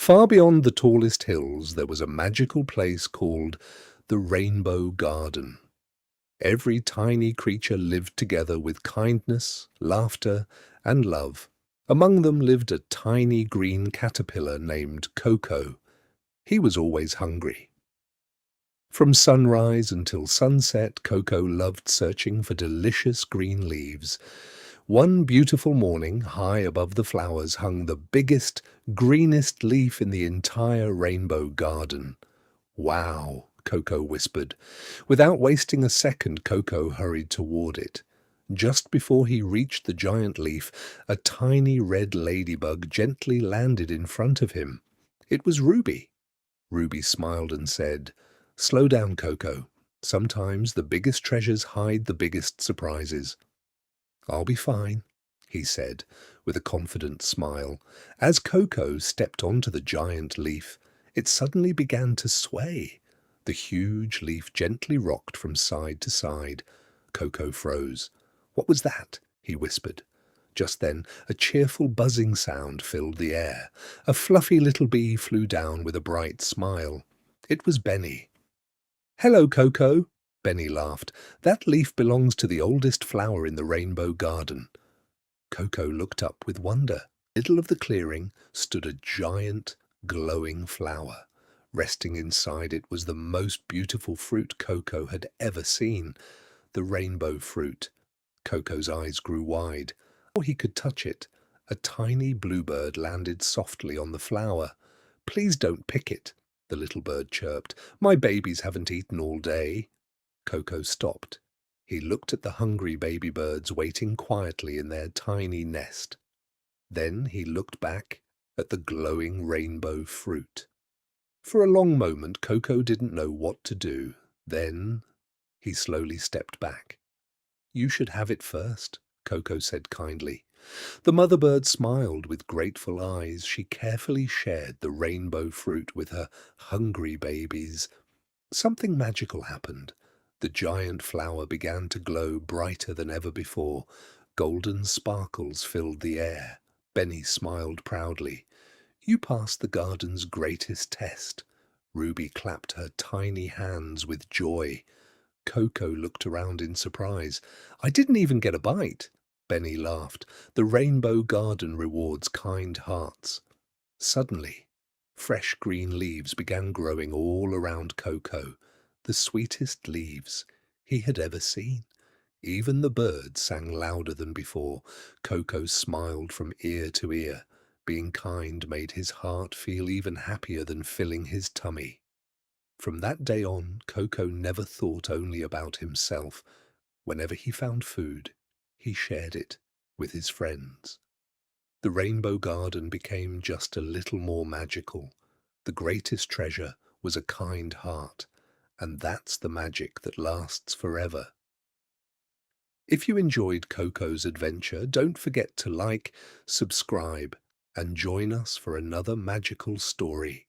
Far beyond the tallest hills, there was a magical place called the Rainbow Garden. Every tiny creature lived together with kindness, laughter, and love. Among them lived a tiny green caterpillar named Coco. He was always hungry. From sunrise until sunset, Coco loved searching for delicious green leaves. One beautiful morning, high above the flowers, hung the biggest, greenest leaf in the entire rainbow garden. "Wow," Coco whispered. Without wasting a second, Coco hurried toward it. Just before he reached the giant leaf, a tiny red ladybug gently landed in front of him. It was Ruby. Ruby smiled and said, "Slow down, Coco. Sometimes the biggest treasures hide the biggest surprises." "I'll be fine," he said, with a confident smile. As Coco stepped onto the giant leaf, it suddenly began to sway. The huge leaf gently rocked from side to side. Coco froze. "What was that?" he whispered. Just then, a cheerful buzzing sound filled the air. A fluffy little bee flew down with a bright smile. It was Benny. "Hello, Coco," Benny laughed. "That leaf belongs to the oldest flower in the rainbow garden." Coco looked up with wonder. In the middle of the clearing stood a giant, glowing flower. Resting inside it was the most beautiful fruit Coco had ever seen, the rainbow fruit. Coco's eyes grew wide. Before he could touch it, a tiny bluebird landed softly on the flower. "Please don't pick it," the little bird chirped. "My babies haven't eaten all day." Coco stopped. He looked at the hungry baby birds waiting quietly in their tiny nest. Then he looked back at the glowing rainbow fruit. For a long moment, Coco didn't know what to do. Then he slowly stepped back. "You should have it first," Coco said kindly. The mother bird smiled with grateful eyes. She carefully shared the rainbow fruit with her hungry babies. Something magical happened. The giant flower began to glow brighter than ever before. Golden sparkles filled the air. Benny smiled proudly. "You passed the garden's greatest test." Ruby clapped her tiny hands with joy. Coco looked around in surprise. "I didn't even get a bite." Benny laughed. "The rainbow garden rewards kind hearts." Suddenly, fresh green leaves began growing all around Coco, the sweetest leaves he had ever seen. Even the birds sang louder than before. Coco smiled from ear to ear. Being kind made his heart feel even happier than filling his tummy. From that day on, Coco never thought only about himself. Whenever he found food, he shared it with his friends. The rainbow garden became just a little more magical. The greatest treasure was a kind heart, and that's the magic that lasts forever. If you enjoyed Coco's adventure, don't forget to like, subscribe, and join us for another magical story.